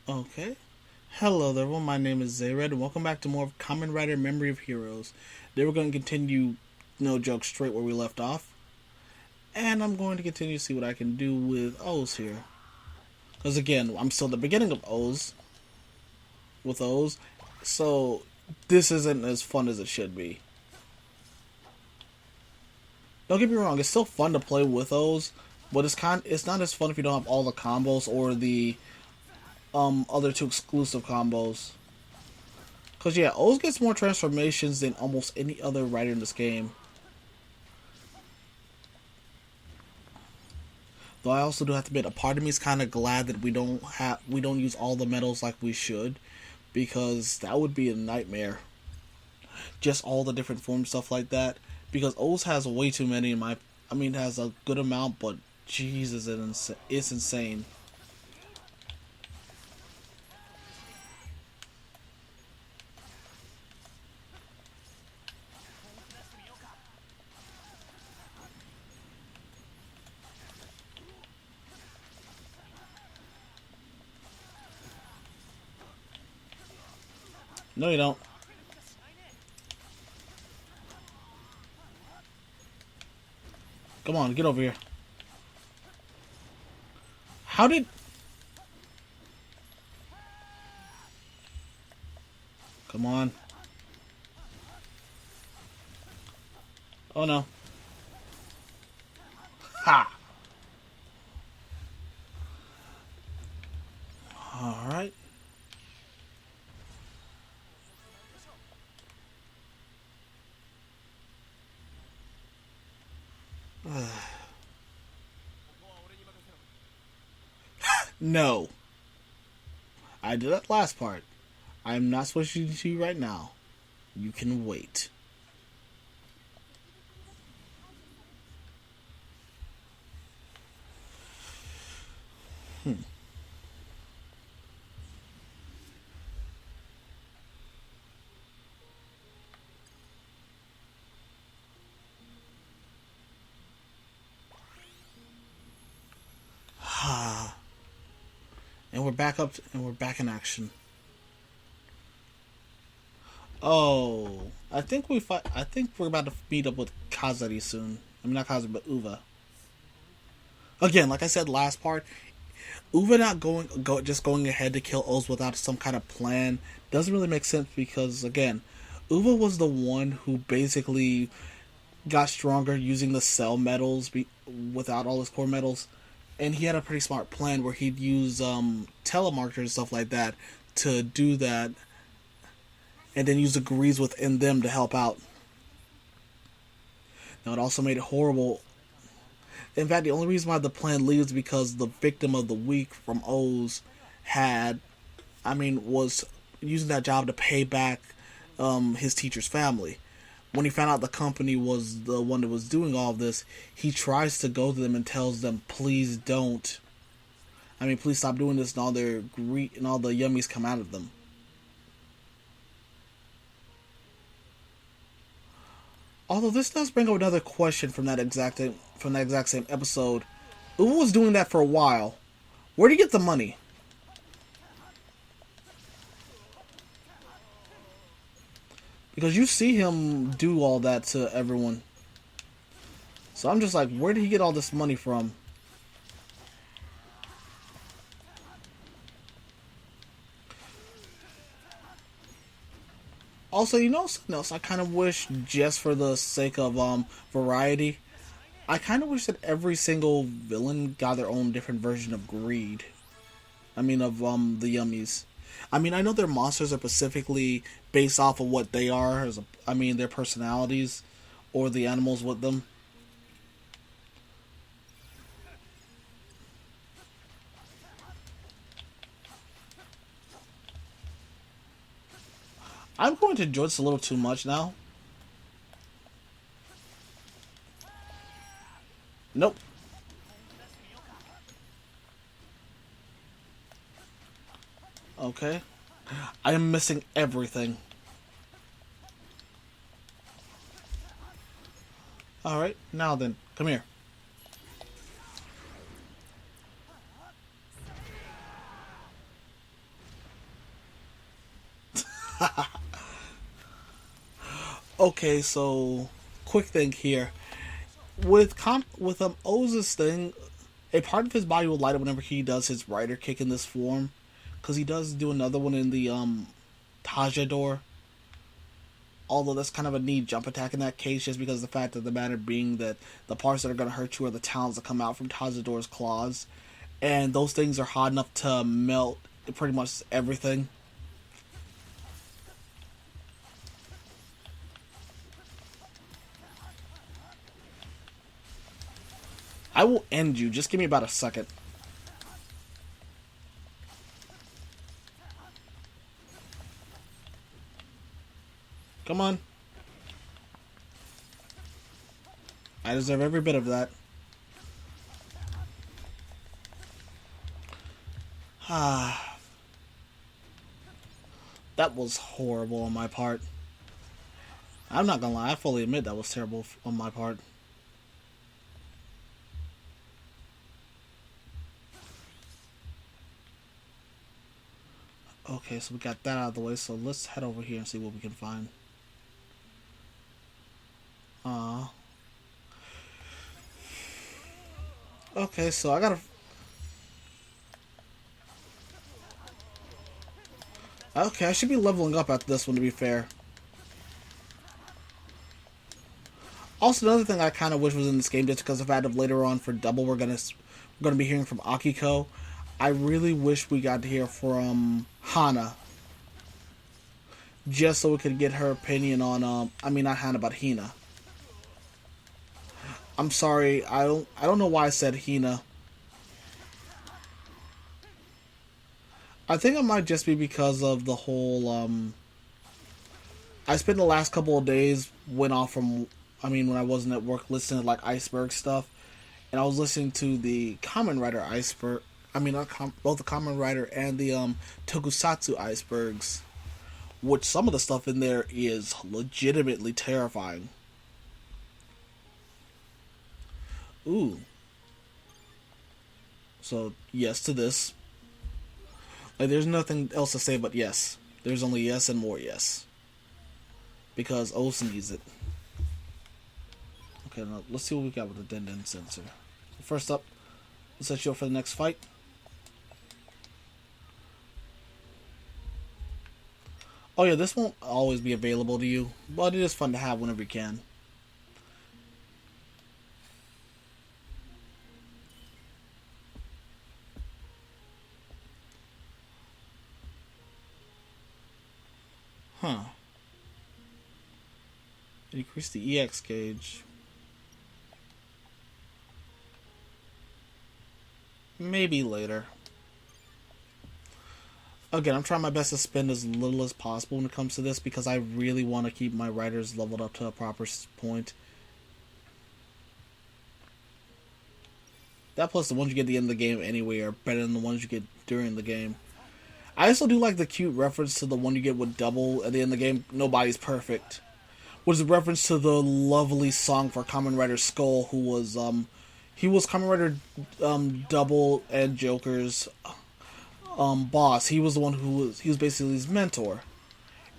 Okay. Hello there, everyone. My name is Zayred, and welcome back to more of Kamen Rider Memory of Heroes. Today we're going to continue No Joke straight where we left off. And I'm going to continue to see what I can do with O's here. Because again, I'm still at the beginning of O's. With O's. So, this isn't as fun as it should be. Don't get me wrong, it's still fun to play with O's. But it's not as fun if you don't have all the combos or the other two exclusive combos. Because, yeah, O's gets more transformations than almost any other rider in this game. Though I also do have to admit, a part of me is kind of glad that we don't use all the medals like we should, because that would be a nightmare. Just all the different forms, stuff like that. Because O's has way too many it has a good amount, but Jesus, it's insane. No, you don't. Come on, get over here. How did? Come on. Oh no. Ha! Alright. No. I did that last part. I'm not switching to you right now. You can wait. And we're back up, and we're back in action. Oh, I think we're about to meet up with Kazari soon. I mean, not Kazari, but Uva. Again, like I said last part, Uva not just going ahead to kill Oz without some kind of plan doesn't really make sense because again, Uva was the one who basically got stronger using the cell metals without all his core metals, and he had a pretty smart plan where he'd use telemarketers and stuff like that to do that, and then use the grease within them to help out. Now it also made it horrible. In fact, the only reason why the plan leaves is because the victim of the week from O's had, was using that job to pay back his teacher's family. When he found out the company was the one that was doing all of this, he tries to go to them and tells them, "Please don't. Please stop doing this," and all their and all the yummies come out of them. Although this does bring up another question from that exact same episode. Uwe was doing that for a while. Where did he get the money? Because you see him do all that to everyone. So I'm just like, where did he get all this money from? Also, you know something else I kind of wish, just for the sake of variety, I kind of wish that every single villain got their own different version of greed. Of the yummies. I know their monsters are specifically based off of what they are, their personalities or the animals with them. I'm going to enjoy this a little too much now. Nope. Okay. I am missing everything. Alright, now then, come here. Okay, so quick thing here with Oz's thing, a part of his body will light up whenever he does his rider kick in this form, because he does do another one in the Tajador. Although that's kind of a neat jump attack in that case, just because of the fact of the matter being that the parts that are going to hurt you are the talons that come out from Tajador's claws, and those things are hot enough to melt pretty much everything. I will end you. Just give me about a second. Come on. I deserve every bit of that. Ah, that was horrible on my part. I'm not gonna lie, I fully admit that was terrible on my part. Okay, so we got that out of the way, so let's head over here and see what we can find. Uh, okay, so I gotta... Okay, I should be leveling up after this one, to be fair. Also, another thing I kind of wish was in this game, just because of the fact of later on for double, we're gonna be hearing from Akiko. I really wish we got to hear from Hana, just so we could get her opinion on I mean not Hana but Hina. I'm sorry, I don't know why I said Hina. I think it might just be because of the whole I spent the last couple of days went off from I mean when I wasn't at work listening to like iceberg stuff, and I was listening to the Kamen Rider iceberg. I mean both the Kamen Rider and the Tokusatsu icebergs, which some of the stuff in there is legitimately terrifying. Ooh. So yes to this. Like there's nothing else to say but yes. There's only yes and more yes. Because Oz needs it. Okay, now let's see what we got with the Den sensor. First up, let's set you up for the next fight. Oh yeah, this won't always be available to you, but it is fun to have whenever you can. Huh. Increase the EX gauge. Maybe later. Again, I'm trying my best to spend as little as possible when it comes to this because I really want to keep my riders leveled up to a proper point. That plus the ones you get at the end of the game anyway are better than the ones you get during the game. I also do like the cute reference to the one you get with double at the end of the game, Nobody's Perfect. Which is a reference to the lovely song for Kamen Rider Skull, who was he was Kamen Rider Double and Joker's boss. He was the one he was basically his mentor.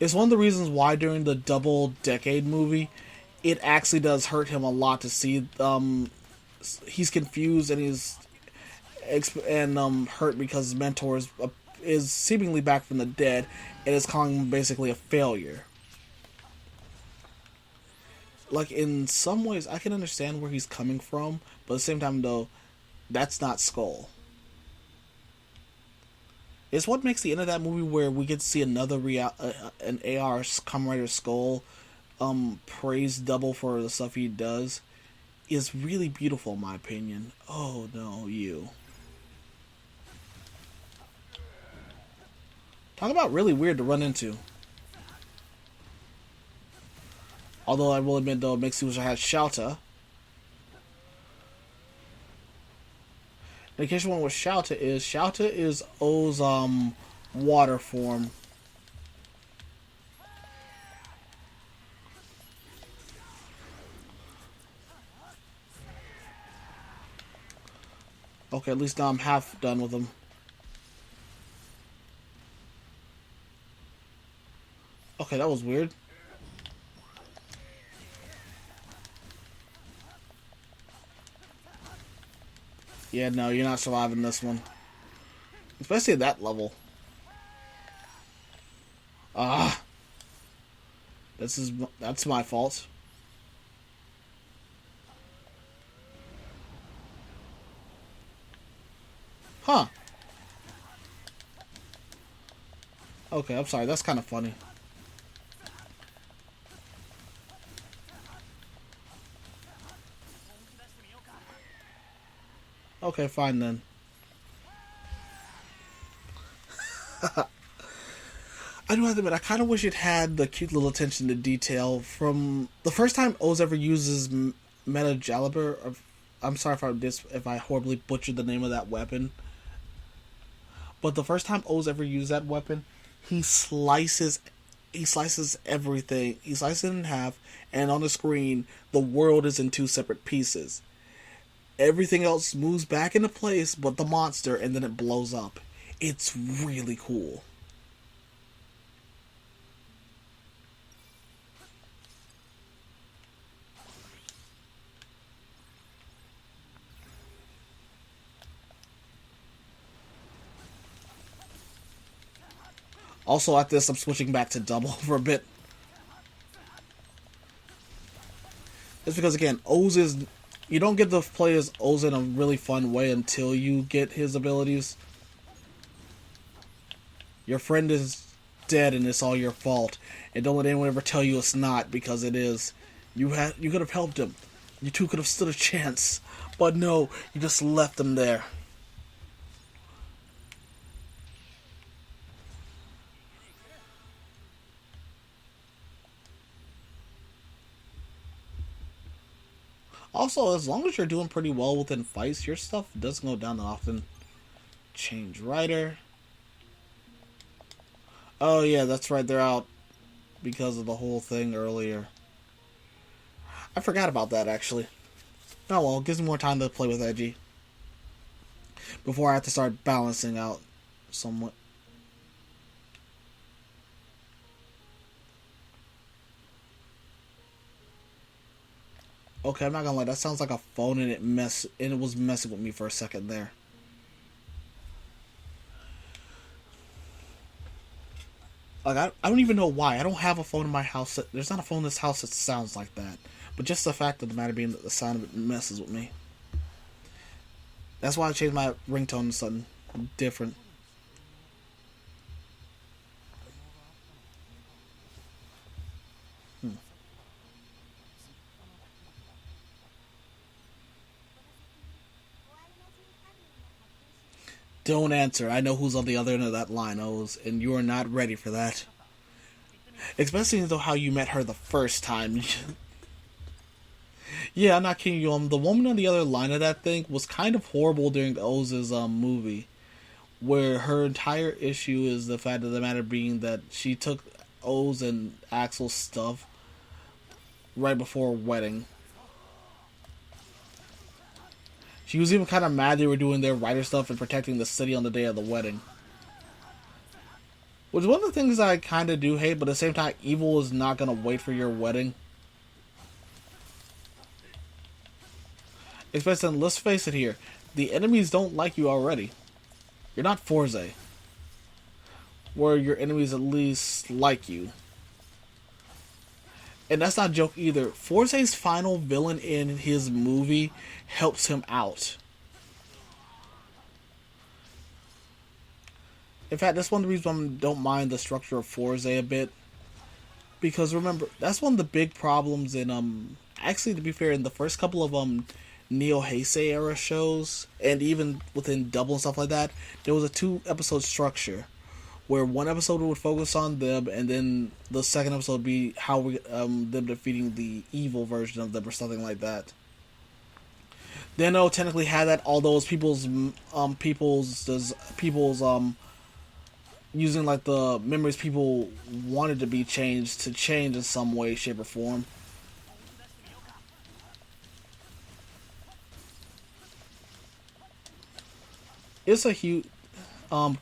It's one of the reasons why during the Double Decade movie, it actually does hurt him a lot to see he's confused and hurt because his mentor is seemingly back from the dead and is calling him basically a failure. Like in some ways, I can understand where he's coming from, but at the same time, though, that's not Skull. It's what makes the end of that movie where we get to see another an AR Kamen Rider Skull praise Double for the stuff he does is really beautiful in my opinion. Oh no, you. Talk about really weird to run into. Although I will admit though, it makes me wish I had Shouta. In case you wonder what Shouta is O's water form. Okay, at least now I'm half done with him. Okay, that was weird. Yeah, no, you're not surviving this one. Especially at that level. Ah, that's my fault. Huh. Okay, I'm sorry. That's kind of funny. Okay, fine then. I do have to admit, I kind of wish it had the cute little attention to detail from the first time Oz ever uses Meta Jalibur. I'm sorry if I horribly butchered the name of that weapon, but the first time Oz ever used that weapon, he slices he slices everything. He slices it in half, and on the screen, the world is in two separate pieces. Everything else moves back into place, but the monster, and then it blows up. It's really cool. Also, at this, I'm switching back to double for a bit. It's because, again, Oz is... You don't get to play as Oz in a really fun way until you get his abilities. Your friend is dead and it's all your fault. And don't let anyone ever tell you it's not, because it is. You could have helped him. You two could have stood a chance. But no, you just left him there. Also, as long as you're doing pretty well within fights, your stuff doesn't go down that often. Change writer. Oh yeah, that's right, they're out because of the whole thing earlier. I forgot about that, actually. Oh well, it gives me more time to play with Edgy. Before I have to start balancing out somewhat. Okay, I'm not gonna lie, that sounds like a phone and it was messing with me for a second there. Like, I don't even know why. I don't have a phone in my house. There's not a phone in this house that sounds like that. But just the fact of the matter being that the sound of it messes with me. That's why I changed my ringtone to something different. Hmm. Don't answer. I know who's on the other end of that line, Oz, and you are not ready for that. Especially though how you met her the first time. Yeah, I'm not kidding you. The woman on the other line of that thing was kind of horrible during Oz's movie, where her entire issue is the fact of the matter being that she took Oz and Axel's stuff right before a wedding. She was even kind of mad they were doing their writer stuff and protecting the city on the day of the wedding. Which is one of the things I kind of do hate, but at the same time, evil is not going to wait for your wedding. Especially, let's face it here, the enemies don't like you already. You're not Forze, where your enemies at least like you. And that's not a joke either. Forze's final villain in his movie helps him out. In fact, that's one of the reasons I don't mind the structure of Forze a bit. Because remember, that's one of the big problems in, actually to be fair, in the first couple of, Neo Heisei era shows, and even within Double and stuff like that, there was a 2-episode structure. Where one episode would focus on them, and then the second episode would be how them defeating the evil version of them, or something like that. They know technically had that, although it's people's using like the memories people wanted to be changed to change in some way, shape, or form. It's a huge.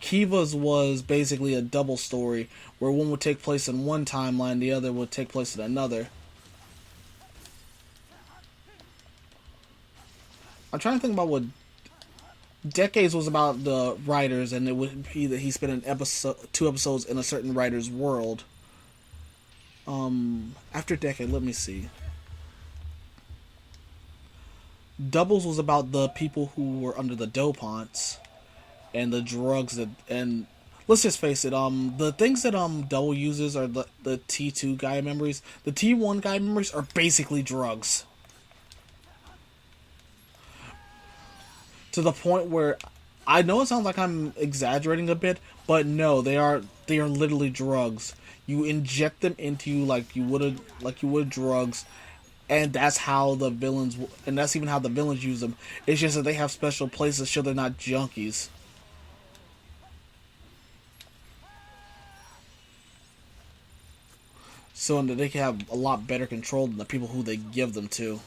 Kiva's was basically a double story where one would take place in one timeline, the other would take place in another. I'm trying to think about what Decades was about the writers, and it would be that he spent an episode, 2 episodes in a certain writer's world. After Decade, let me see. Doubles was about the people who were under the dopants and the drugs that, and let's just face it, the things that Double uses are the T2 guy memories. The T1 guy memories are basically drugs. To the point where I know it sounds like I'm exaggerating a bit, but no, they are literally drugs. You inject them into you like you would drugs, and that's how the villains, and that's even how the villains use them. It's just that they have special places so they're not junkies. So that they can have a lot better control than the people who they give them to.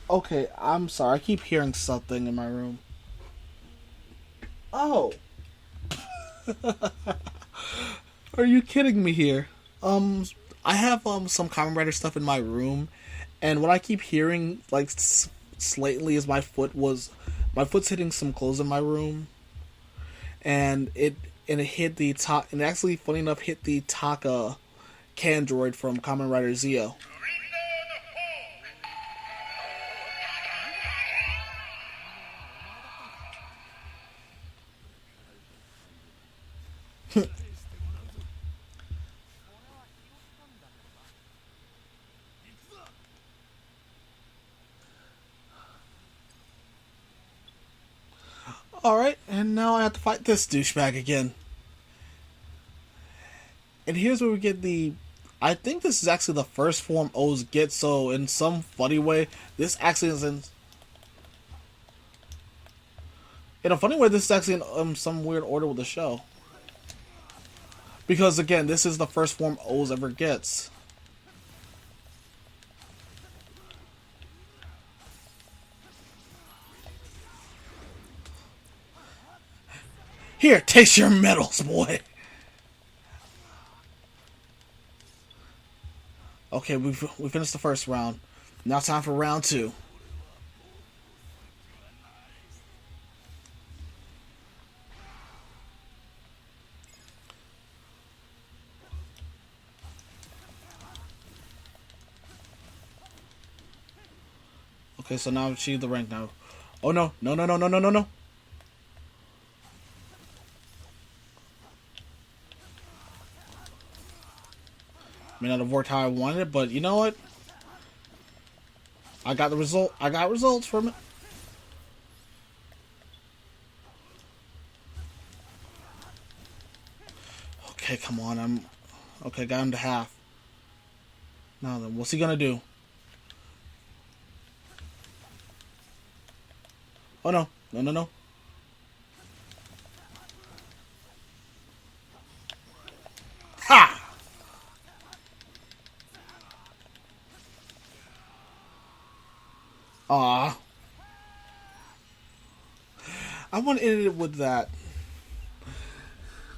Okay, I'm sorry. I keep hearing something in my room. Oh, are you kidding me here? I have some Kamen Rider stuff in my room, and what I keep hearing like slightly is my foot's hitting some clothes in my room, and it hit the top, and actually, funny enough, hit the Taka Candroid from Kamen Rider Zeo. All right, and now I have to fight this douchebag again. And here's where we get the. I think this is actually the first form O's get. So in some funny way, this actually is in a funny way. This is actually in some weird order with the show. Because again, this is the first form O's ever gets. Here, taste your medals, boy. Okay, we finished the first round. Now time for round two. Okay, so now I've achieved the rank now. Oh no, no, no, no, no, no, no, no. May not have worked how I wanted it, but you know what? I got the result. I got results from it. Okay, come on. I'm okay. Got him to half. Now then, what's he gonna do? Oh no, no, no, no. Ha! Ah, I want to end it with that.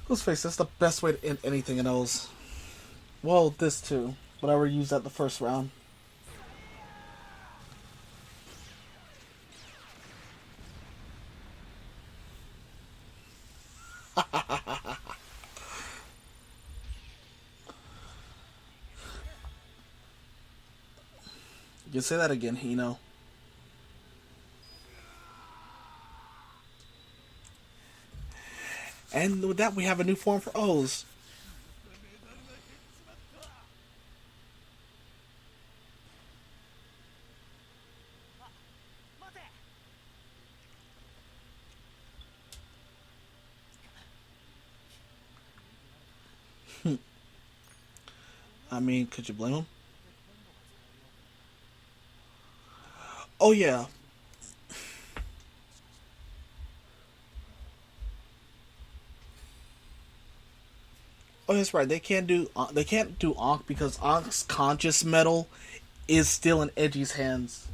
Let's face it, that's the best way to end anything in those. Well, this too, but I already used that the first round. You can say that again, Hino. And with that, we have a new form for O's. I mean, could you blame him? Oh yeah. Oh, that's right. They can't do Ankh because Ankh's conscious metal is still in Edgy's hands.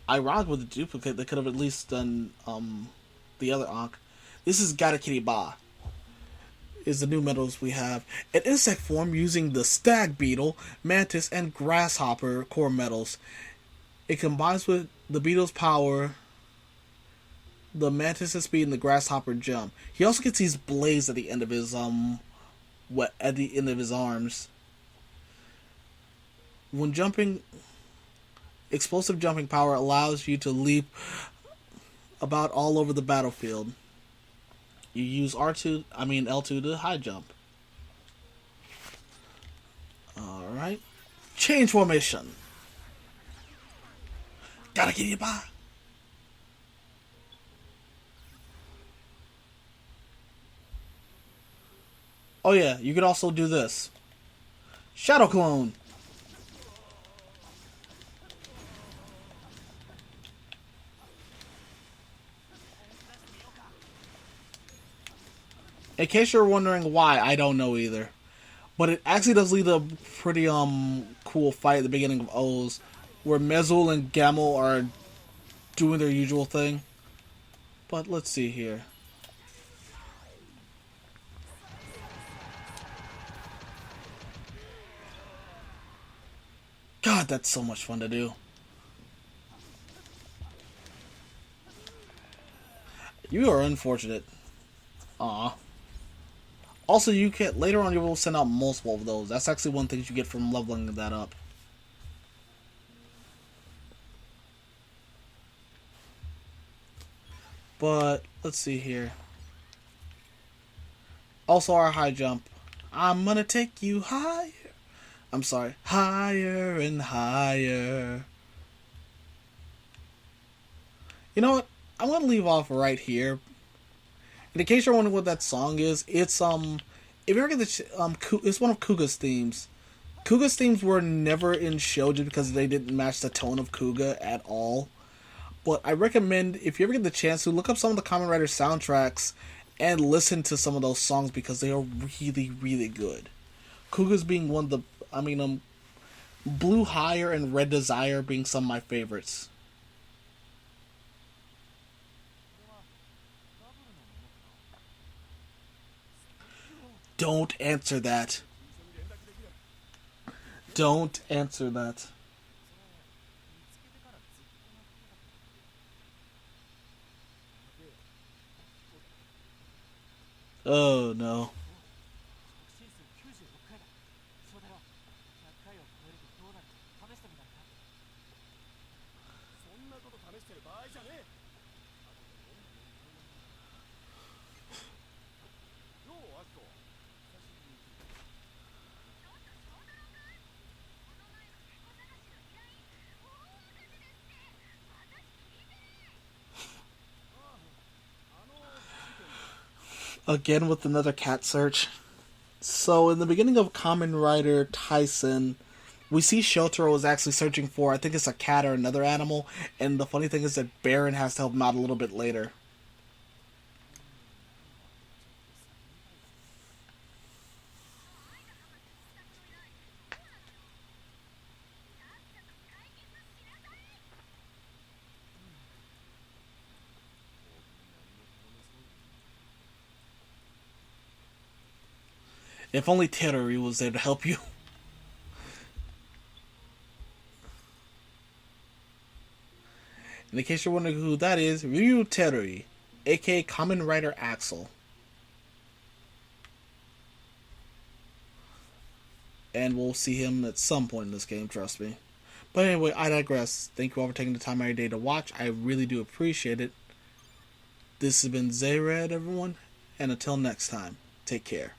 Ironic with the duplicate, they could have at least done the other Ankh. This is Garakiri Ba. is the new metals we have. An insect form using the stag beetle, mantis, and grasshopper core metals. It combines with the beetle's power, the mantis' speed, and the grasshopper jump. He also gets these blades at the end of his at the end of his arms. When jumping, explosive jumping power allows you to leap about all over the battlefield. You use L2 to high jump. Alright. Change formation. Gotta get you by. Oh yeah, you could also do this. Shadow Clone. In case you're wondering why, I don't know either. But it actually does lead a pretty cool fight at the beginning of O's, where Mezul and Gamel are doing their usual thing. But let's see here. God, that's so much fun to do. You are unfortunate. Aw. Also, you can later on you will send out multiple of those. That's actually one thing you get from leveling that up. But let's see here. Also, our high jump. I'm gonna take you higher. I'm sorry, higher and higher. You know what? I'm gonna leave off right here. In case you're wondering what that song is, it's if you ever get the it's one of Kuga's themes. Kuga's themes were never in Shoujo because they didn't match the tone of Kuga at all. But I recommend, if you ever get the chance to, look up some of the Kamen Rider soundtracks and listen to some of those songs because they are really, really good. Kuga's being one of the, Blue Higher and Red Desire being some of my favorites. Don't answer that. Don't answer that. Oh no. Again with another cat search. So in the beginning of Kamen Rider Tyson, we see Shotaro is actually searching for, I think it's a cat or another animal, and the funny thing is that Baron has to help him out a little bit later. If only Terry was there to help you. In case you're wondering who that is, Ryu Terui, aka Kamen Rider Axel. And we'll see him at some point in this game, trust me. But anyway, I digress. Thank you all for taking the time out of your day to watch. I really do appreciate it. This has been Zayred, everyone. And until next time, take care.